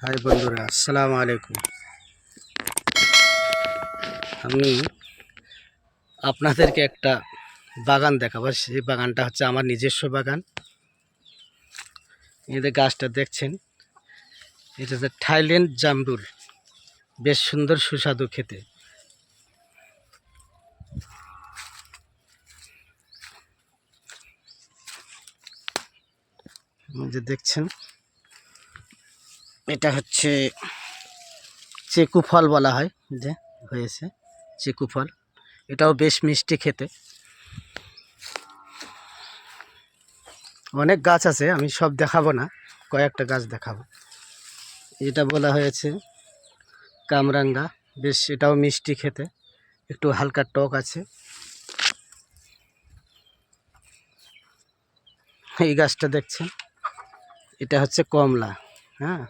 High বন্ধুরা, আসসালামু আলাইকুম। আমি আপনাদেরকে একটা বাগান দেখাবো। সেই বাগানটা হচ্ছে আমার নিজস্ব বাগান। এদের গাছটা দেখছেন, এটা হচ্ছে থাইল্যান্ড জামরুল। বেশ সুন্দর, সুস্বাদু খেতে। যে দেখছেন, এটা হচ্ছে চেকু ফল বলা হয়। যে হয়েছে চেকু ফল, এটাও বেশ মিষ্টি খেতে। অনেক গাছ আছে, আমি সব দেখাবো না, কয়েকটা গাছ দেখাবো। এটা বলা হয়েছে কামরাঙ্গা, বেশ এটাও মিষ্টি খেতে, একটু হালকা টক আছে। এই গাছটা দেখছেন, এটা হচ্ছে কমলা। হ্যাঁ,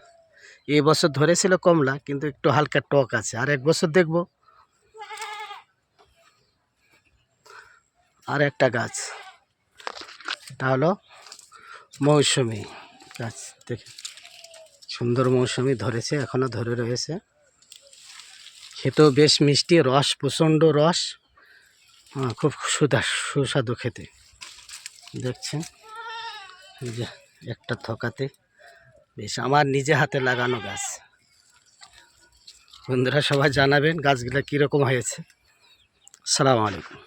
এই বছর ধরেছিল কমলা, কিন্তু একটু হালকা টক আছে। আর এক বছর দেখব। আর একটা গাছ, এটা হলো মৌসুমি গাছ। দেখে সুন্দর মৌসুমি ধরেছে, এখনো ধরে রয়েছে। খেতেও বেশ মিষ্টি, রস প্রচণ্ড রস। হ্যাঁ, খুব সুস্বাদু খেতে। দেখছেন, এই যে একটা থকাতে বেশ আমার নিজে হাতে লাগানো গাছ। বন্ধুরা সবাই জানাবেন গাছগুলো কীরকম হয়েছে। আসসালামু আলাইকুম।